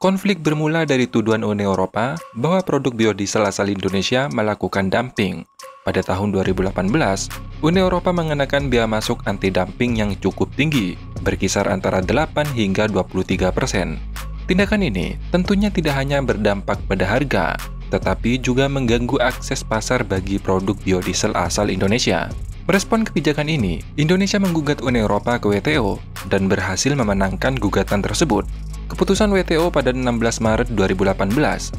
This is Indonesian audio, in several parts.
Konflik bermula dari tuduhan Uni Eropa bahwa produk biodiesel asal Indonesia melakukan dumping. Pada tahun 2018, Uni Eropa mengenakan bea masuk anti-dumping yang cukup tinggi, berkisar antara 8 hingga 23%. Tindakan ini tentunya tidak hanya berdampak pada harga, tetapi juga mengganggu akses pasar bagi produk biodiesel asal Indonesia. Merespon kebijakan ini, Indonesia menggugat Uni Eropa ke WTO dan berhasil memenangkan gugatan tersebut. Keputusan WTO pada 16 Maret 2018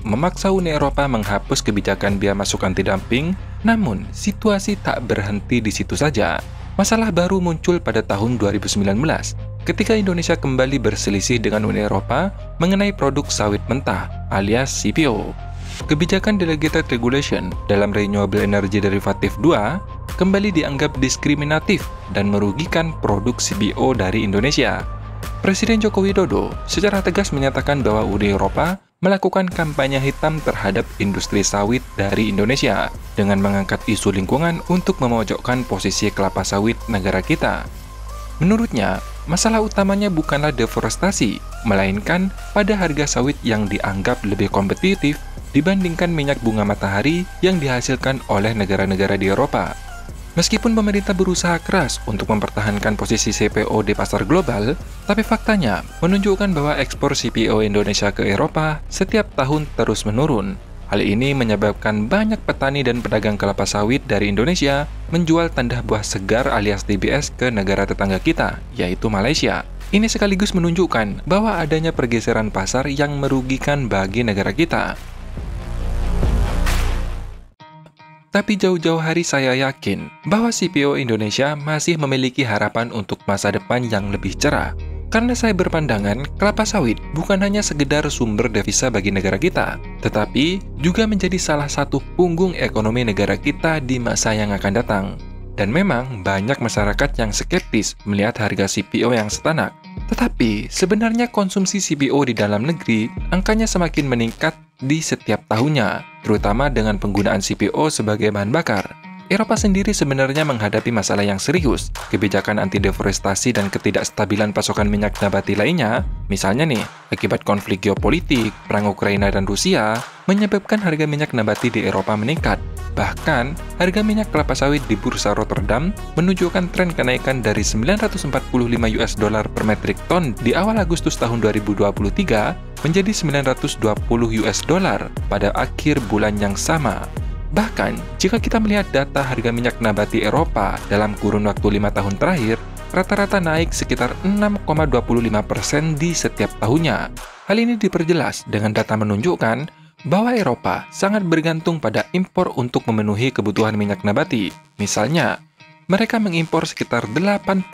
memaksa Uni Eropa menghapus kebijakan bea masuk anti-dumping, namun situasi tak berhenti di situ saja. Masalah baru muncul pada tahun 2019, ketika Indonesia kembali berselisih dengan Uni Eropa mengenai produk sawit mentah alias CPO. Kebijakan Delegated Regulation dalam Renewable Energy Derivative 2 kembali dianggap diskriminatif dan merugikan produk CPO dari Indonesia. Presiden Joko Widodo secara tegas menyatakan bahwa Uni Eropa melakukan kampanye hitam terhadap industri sawit dari Indonesia dengan mengangkat isu lingkungan untuk memojokkan posisi kelapa sawit negara kita. Menurutnya, masalah utamanya bukanlah deforestasi, melainkan pada harga sawit yang dianggap lebih kompetitif dibandingkan minyak bunga matahari yang dihasilkan oleh negara-negara di Eropa. Meskipun pemerintah berusaha keras untuk mempertahankan posisi CPO di pasar global, tapi faktanya menunjukkan bahwa ekspor CPO Indonesia ke Eropa setiap tahun terus menurun. Hal ini menyebabkan banyak petani dan pedagang kelapa sawit dari Indonesia menjual tandah buah segar alias TBS ke negara tetangga kita, yaitu Malaysia. Ini sekaligus menunjukkan bahwa adanya pergeseran pasar yang merugikan bagi negara kita. Tapi jauh-jauh hari saya yakin bahwa CPO Indonesia masih memiliki harapan untuk masa depan yang lebih cerah. Karena saya berpandangan, kelapa sawit bukan hanya sekedar sumber devisa bagi negara kita, tetapi juga menjadi salah satu punggung ekonomi negara kita di masa yang akan datang. Dan memang banyak masyarakat yang skeptis melihat harga CPO yang setanak. Tetapi sebenarnya konsumsi CPO di dalam negeri angkanya semakin meningkat di setiap tahunnya, terutama dengan penggunaan CPO sebagai bahan bakar. Eropa sendiri sebenarnya menghadapi masalah yang serius. Kebijakan anti-deforestasi dan ketidakstabilan pasokan minyak nabati lainnya, misalnya nih, akibat konflik geopolitik, perang Ukraina dan Rusia, menyebabkan harga minyak nabati di Eropa meningkat. Bahkan, harga minyak kelapa sawit di Bursa Rotterdam menunjukkan tren kenaikan dari $945 per metrik ton di awal Agustus tahun 2023 menjadi $920 pada akhir bulan yang sama. Bahkan, jika kita melihat data harga minyak nabati Eropa dalam kurun waktu 5 tahun terakhir, rata-rata naik sekitar 6,25% di setiap tahunnya. Hal ini diperjelas dengan data menunjukkan bahwa Eropa sangat bergantung pada impor untuk memenuhi kebutuhan minyak nabati. Misalnya, mereka mengimpor sekitar 80%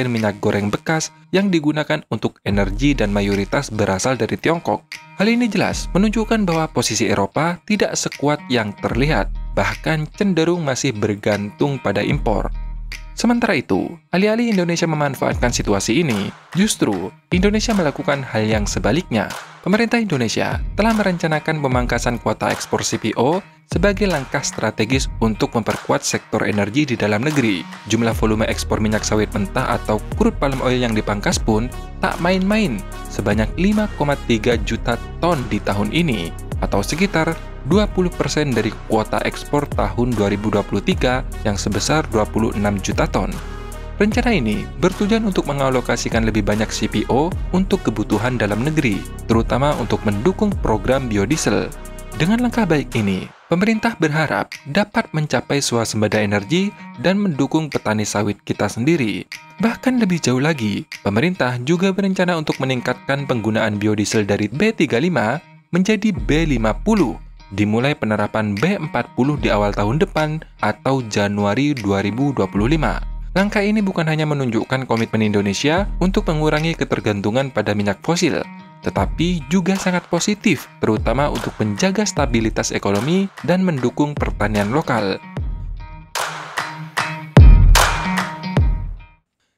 minyak goreng bekas yang digunakan untuk energi dan mayoritas berasal dari Tiongkok. Hal ini jelas menunjukkan bahwa posisi Eropa tidak sekuat yang terlihat, bahkan cenderung masih bergantung pada impor. Sementara itu, alih-alih Indonesia memanfaatkan situasi ini, justru Indonesia melakukan hal yang sebaliknya. Pemerintah Indonesia telah merencanakan pemangkasan kuota ekspor CPO sebagai langkah strategis untuk memperkuat sektor energi di dalam negeri. Jumlah volume ekspor minyak sawit mentah atau crude palm oil yang dipangkas pun tak main-main, sebanyak 5,3 juta ton di tahun ini, atau sekitar 20% dari kuota ekspor tahun 2023 yang sebesar 26 juta ton. Rencana ini bertujuan untuk mengalokasikan lebih banyak CPO untuk kebutuhan dalam negeri, terutama untuk mendukung program biodiesel. Dengan langkah baik ini, pemerintah berharap dapat mencapai swasembada energi dan mendukung petani sawit kita sendiri. Bahkan lebih jauh lagi, pemerintah juga berencana untuk meningkatkan penggunaan biodiesel dari B35 menjadi B50, dimulai penerapan B40 di awal tahun depan atau Januari 2025. Langkah ini bukan hanya menunjukkan komitmen Indonesia untuk mengurangi ketergantungan pada minyak fosil, tetapi juga sangat positif, terutama untuk menjaga stabilitas ekonomi dan mendukung pertanian lokal.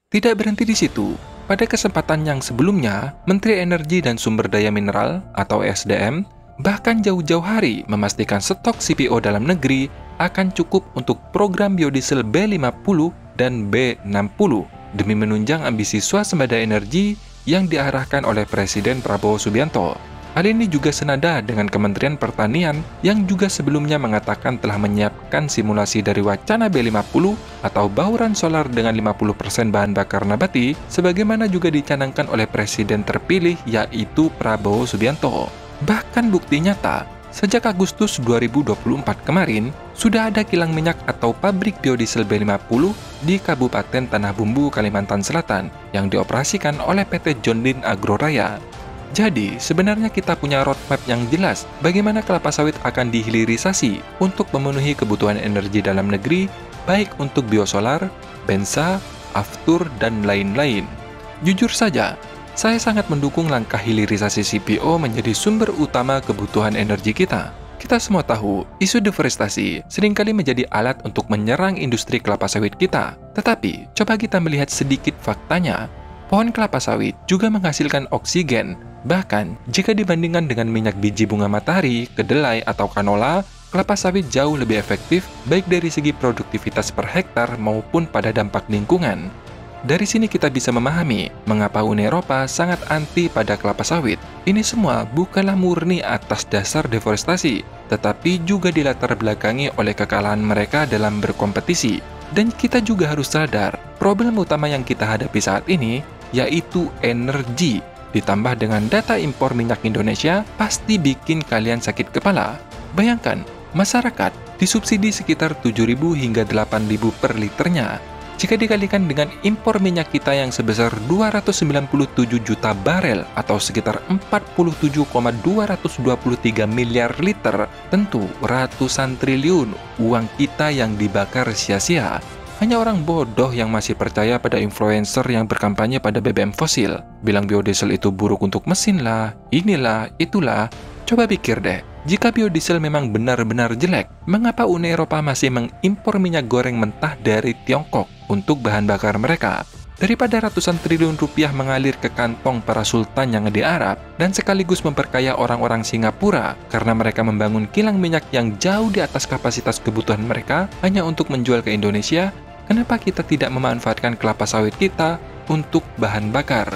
Tidak berhenti di situ. Pada kesempatan yang sebelumnya, Menteri Energi dan Sumber Daya Mineral atau SDM bahkan jauh-jauh hari memastikan stok CPO dalam negeri akan cukup untuk program biodiesel B50 dan B60 demi menunjang ambisi swasembada energi yang diarahkan oleh Presiden Prabowo Subianto. Hal ini juga senada dengan Kementerian Pertanian yang juga sebelumnya mengatakan telah menyiapkan simulasi dari wacana B50 atau bauran solar dengan 50% bahan bakar nabati, sebagaimana juga dicanangkan oleh Presiden terpilih yaitu Prabowo Subianto. Bahkan bukti nyata, sejak Agustus 2024 kemarin, sudah ada kilang minyak atau pabrik biodiesel B50 di Kabupaten Tanah Bumbu, Kalimantan Selatan yang dioperasikan oleh PT John Deere Agroraya. Jadi, sebenarnya kita punya roadmap yang jelas bagaimana kelapa sawit akan dihilirisasi untuk memenuhi kebutuhan energi dalam negeri, baik untuk biosolar, bensa, aftur, dan lain-lain. Jujur saja, saya sangat mendukung langkah hilirisasi CPO menjadi sumber utama kebutuhan energi kita. Kita semua tahu, isu deforestasi seringkali menjadi alat untuk menyerang industri kelapa sawit kita. Tetapi, coba kita melihat sedikit faktanya. Pohon kelapa sawit juga menghasilkan oksigen. Bahkan, jika dibandingkan dengan minyak biji bunga matahari, kedelai, atau kanola, kelapa sawit jauh lebih efektif baik dari segi produktivitas per hektar maupun pada dampak lingkungan. Dari sini kita bisa memahami mengapa Uni Eropa sangat anti pada kelapa sawit. Ini semua bukanlah murni atas dasar deforestasi, tetapi juga dilatar belakangi oleh kekalahan mereka dalam berkompetisi. Dan kita juga harus sadar, problem utama yang kita hadapi saat ini yaitu energi. Ditambah dengan data impor minyak Indonesia, pasti bikin kalian sakit kepala. Bayangkan, masyarakat disubsidi sekitar 7.000 hingga 8.000 per liternya. Jika dikalikan dengan impor minyak kita yang sebesar 297 juta barel atau sekitar 47,223 miliar liter, tentu ratusan triliun uang kita yang dibakar sia-sia. Hanya orang bodoh yang masih percaya pada influencer yang berkampanye pada BBM fosil. Bilang biodiesel itu buruk untuk mesin lah, inilah, itulah. Coba pikir deh, jika biodiesel memang benar-benar jelek, mengapa Uni Eropa masih mengimpor minyak goreng mentah dari Tiongkok untuk bahan bakar mereka? Daripada ratusan triliun rupiah mengalir ke kantong para sultan yang di Arab dan sekaligus memperkaya orang-orang Singapura karena mereka membangun kilang minyak yang jauh di atas kapasitas kebutuhan mereka hanya untuk menjual ke Indonesia, kenapa kita tidak memanfaatkan kelapa sawit kita untuk bahan bakar?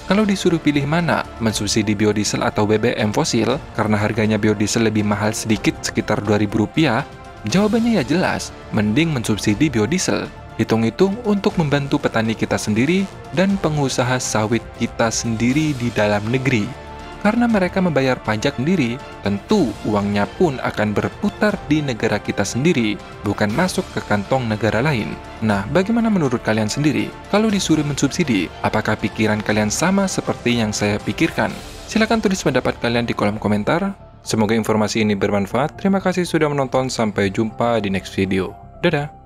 Kalau disuruh pilih mana, mensubsidi biodiesel atau BBM fosil, karena harganya biodiesel lebih mahal sedikit sekitar Rp2.000, jawabannya ya jelas, mending mensubsidi biodiesel. Hitung-hitung untuk membantu petani kita sendiri dan pengusaha sawit kita sendiri di dalam negeri. Karena mereka membayar pajak sendiri, tentu uangnya pun akan berputar di negara kita sendiri, bukan masuk ke kantong negara lain. Nah, bagaimana menurut kalian sendiri? Kalau disuruh mensubsidi, apakah pikiran kalian sama seperti yang saya pikirkan? Silahkan tulis pendapat kalian di kolom komentar. Semoga informasi ini bermanfaat. Terima kasih sudah menonton, sampai jumpa di next video. Dadah!